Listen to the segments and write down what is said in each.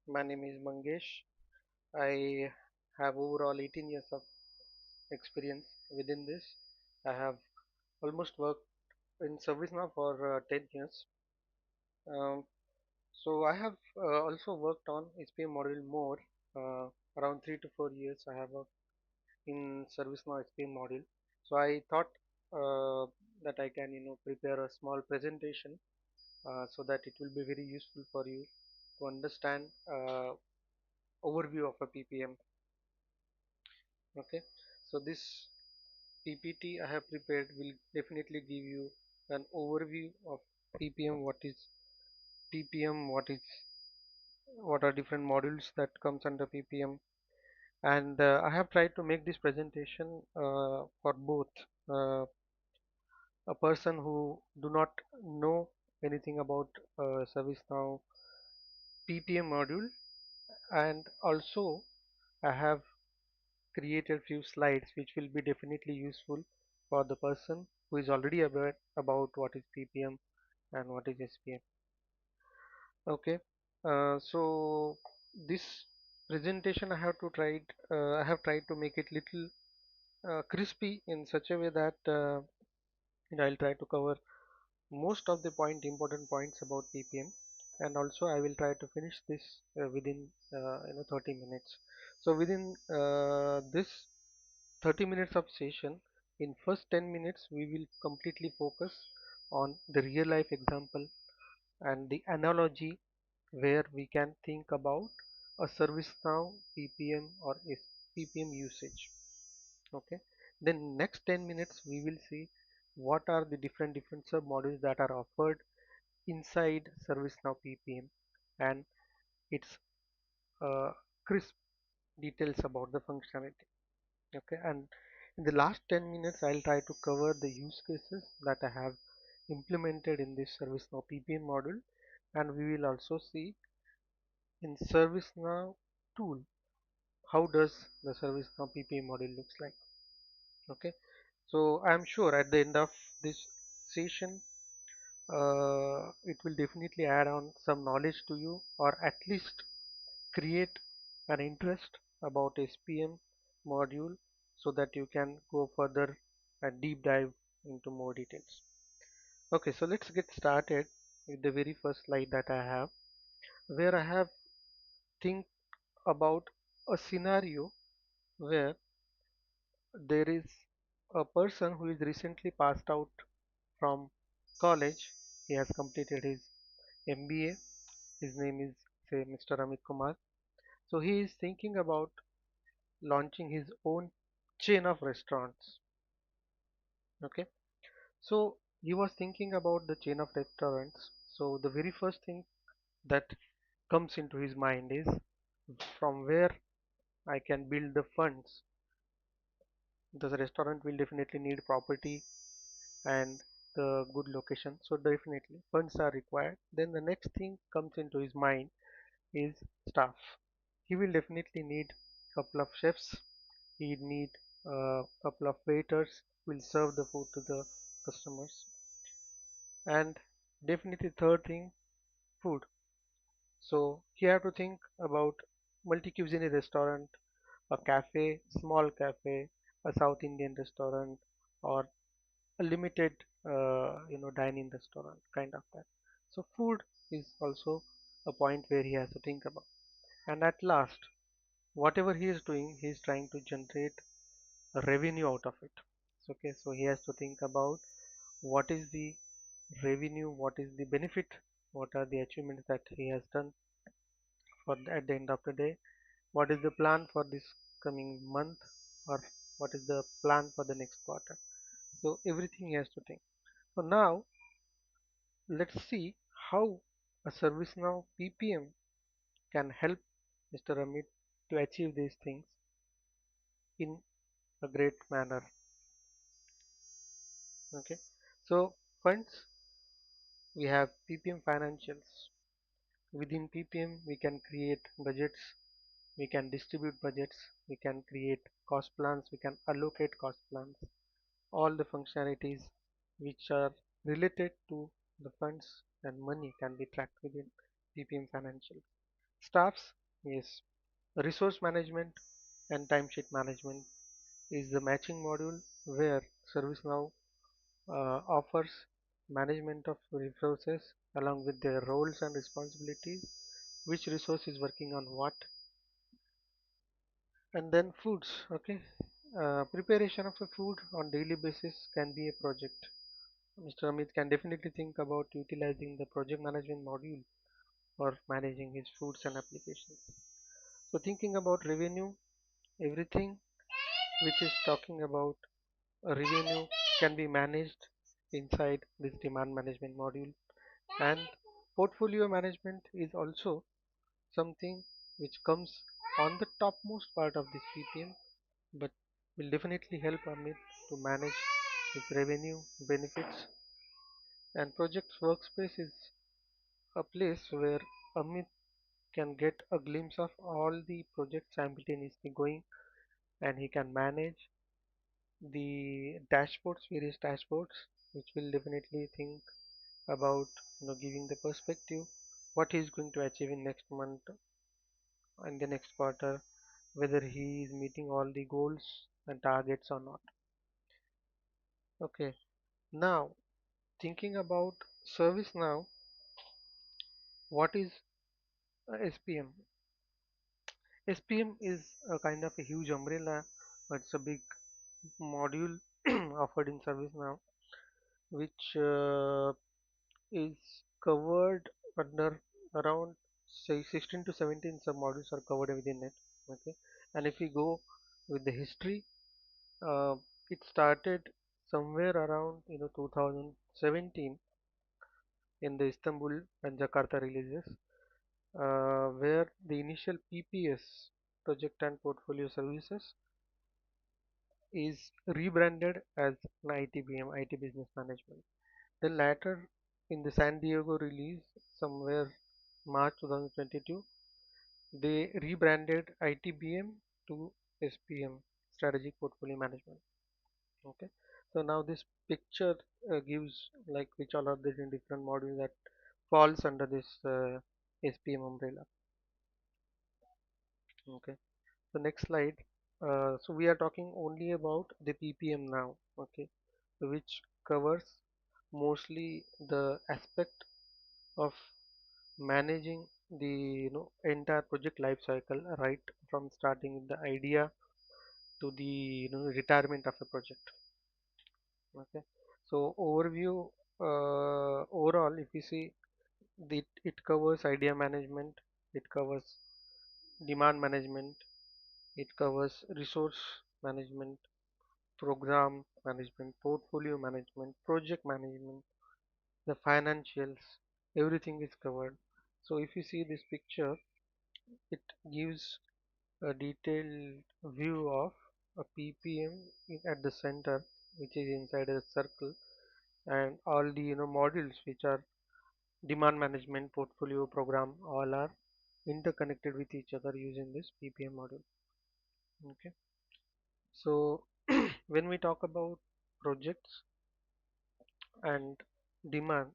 My name is Mangesh. I have overall 18 years of experience within this. I have almost worked in ServiceNow for 10 years. Um, so I have also worked on SPM module more. Around 3 to 4 years I have worked in ServiceNow SPM module. So I thought uh, that I can prepare a small presentation so that it will be very useful for you to understand overview of a PPM. Okay, so this PPT I have prepared will definitely give you an overview of PPM, what are different modules that comes under PPM, and I have tried to make this presentation for both uh, a person who do not know anything about ServiceNow PPM module, and also I have created few slides which will be definitely useful for the person who is already aware about what is PPM and what is SPM. Okay, so this presentation I have tried to make it little crispy in such a way that I'll try to cover most of the important points about PPM, and also I will try to finish this within 30 minutes. So within this 30 minutes of session, in first 10 minutes we will completely focus on the real life example and the analogy where we can think about a ServiceNow PPM or PPM usage. Okay, then next 10 minutes we will see what are the different sub modules that are offered inside ServiceNow PPM and its uh, crisp details about the functionality. Okay, and in the last 10 minutes I'll try to cover the use cases that I have implemented in this ServiceNow PPM module, and we will also see in ServiceNow tool how does the ServiceNow PPM module looks like. Okay, so I'm sure at the end of this session it will definitely add on some knowledge to you, or at least create an interest about SPM module so that you can go further and deep dive into more details. Okay, so let's get started with the very first slide that I have, where I have think about a scenario where there is a person who is recently passed out from college. He has completed his MBA. His name is, say, Mr. Amit Kumar. So he is thinking about launching his own chain of restaurants. Okay, so he was thinking about the chain of restaurants. So the very first thing that comes into his mind is from where I can build the funds. The restaurant will definitely need property and the good location, so definitely funds are required. Then the next thing comes into his mind is staff. He will definitely need couple of chefs. He need a couple of waiters who will serve the food to the customers, and definitely third thing, food. So you have to think about multi-cuisine restaurant, a cafe, small cafe, a South Indian restaurant, or a limited dine-in restaurant, kind of that. So food is also a point where he has to think about. And at last, whatever he is doing, he is trying to generate a revenue out of it. Okay, so he has to think about what is the revenue, what is the benefit, what are the achievements that he has done for at the end of the day, what is the plan for this coming month, or what is the plan for the next quarter. So everything he has to think. So now let's see how a ServiceNow PPM can help Mr. Amit to achieve these things in a great manner. Okay, so funds, we have PPM financials. Within PPM we can create budgets, we can distribute budgets, we can create cost plans, we can allocate cost plans. All the functionalities which are related to the funds and money can be tracked within PPM financial. Staffs, yes. Resource management and timesheet management is the matching module where ServiceNow offers management of resources along with their roles and responsibilities, which resource is working on what, and then foods. Okay, preparation of a food on daily basis can be a project. Mr. Amit can definitely think about utilizing the project management module for managing his foods and applications. So thinking about revenue, everything which is talking about revenue can be managed inside this demand management module, and portfolio management is also something which comes on the topmost part of this PPM, but will definitely help Amit to manage his revenue benefits. And projects workspace is a place where Amit can get a glimpse of all the projects simultaneously going, and he can manage the dashboards, various dashboards, which will definitely think about giving the perspective what he is going to achieve in next month and the next quarter, whether he is meeting all the goals and targets or not. Okay, now thinking about ServiceNow, what is SPM? SPM is a kind of a huge umbrella, but it's a big module offered in ServiceNow, which is covered under around say 16 to 17 sub modules are covered within it. Okay, and if we go with the history, uh, it started somewhere around 2017 in the Istanbul and Jakarta releases, where the initial PPS, project and portfolio services, is rebranded as an ITBM, IT business management. Then later in the San Diego release, somewhere March 2022, they rebranded ITBM to SPM, Strategic Portfolio Management. Okay, so now this picture gives like which all are the different modules that falls under this SPM umbrella. Okay, so next slide. So we are talking only about the PPM now. Okay, which covers mostly the aspect of managing the entire project life cycle, right from starting with the idea to the retirement of a project. Okay, so overview, overall if you see, it covers idea management, it covers demand management, it covers resource management, program management, portfolio management, project management, the financials, everything is covered. So if you see this picture, it gives a detailed view of a PPM at the center, which is inside a circle, and all the modules which are demand management, portfolio, program, all are interconnected with each other using this PPM module. Okay, so when we talk about projects and demand,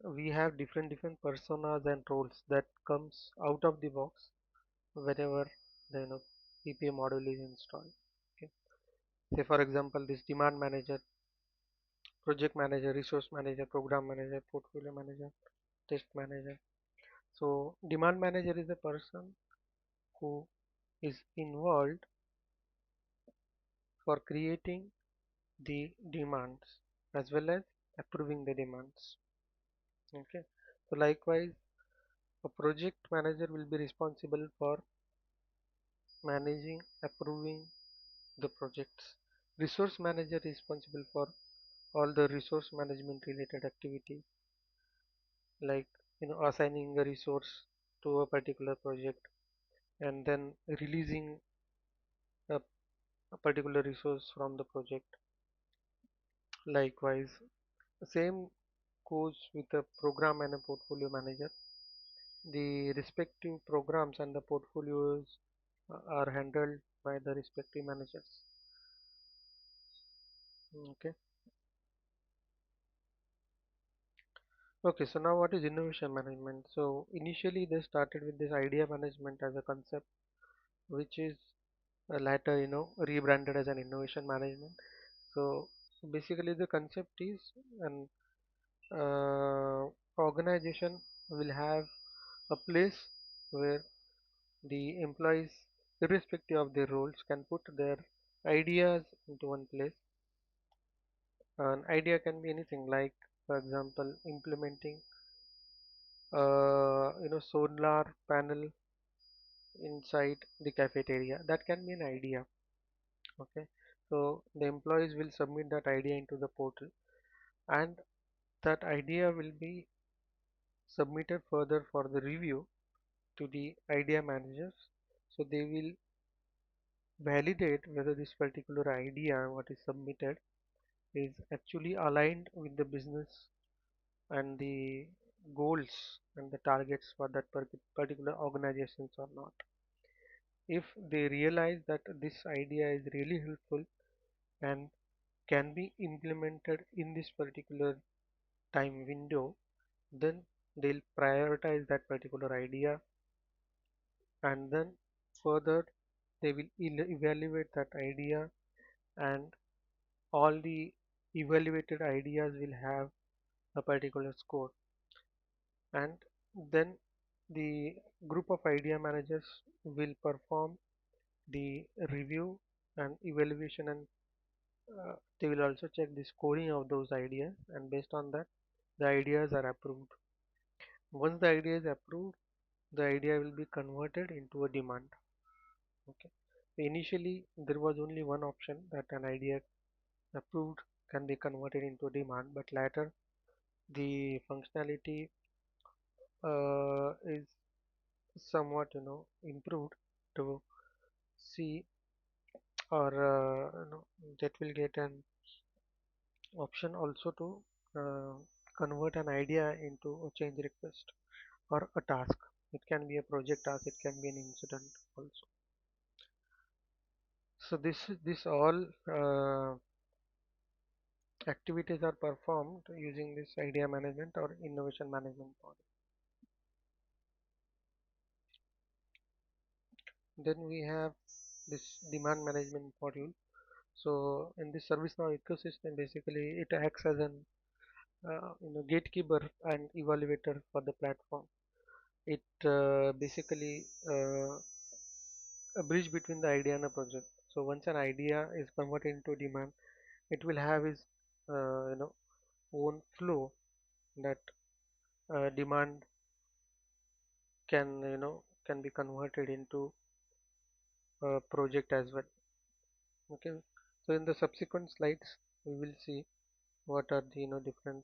we have different personas and roles that comes out of the box whenever the PPM module is installed. Okay, say for example this demand manager, project manager, resource manager, program manager, portfolio manager, test manager. So demand manager is a person who is involved for creating the demands as well as approving the demands. Okay, so likewise a project manager will be responsible for managing, approving the projects. Resource manager is responsible for all the resource management related activities, like assigning a resource to a particular project and then releasing a, a particular resource from the project. Likewise, the same goes with a program and a portfolio manager. The respective programs and the portfolios are handled by the respective managers. Okay, Okay, so now what is innovation management? So initially they started with this idea management as a concept, which is later, rebranded as an innovation management. So basically the concept is an organization will have a place where the employees, irrespective of their roles, can put their ideas into one place. An idea can be anything like, for example, implementing solar panel inside the cafeteria. That can be an idea. Okay, so the employees will submit that idea into the portal, and that idea will be submitted further for the review to the idea managers. So they will validate whether this particular idea what is submitted is actually aligned with the business and the goals and the targets for that particular organizations or not. If they realize that this idea is really helpful and can be implemented in this particular time window, then they'll prioritize that particular idea, and then further they will evaluate that idea, and all the evaluated ideas will have a particular score, and then the group of idea managers will perform the review and evaluation, and they will also check the scoring of those ideas, and based on that the ideas are approved. Once the idea is approved, the idea will be converted into a demand. Okay, initially there was only one option that an idea approved can be converted into demand, but later the functionality is somewhat improved to see, or that will get an option also to uh, convert an idea into a change request or a task. It can be a project task, it can be an incident also. So this all activities are performed using this idea management or innovation management model. Then we have this demand management model. So in this ServiceNow ecosystem, basically it acts as an gatekeeper and evaluator for the platform. It basically a bridge between the idea and a project. So once an idea is converted into demand, it will have its uh, you know own flow that demand can be converted into a project as well. Okay, so in the subsequent slides we will see what are the different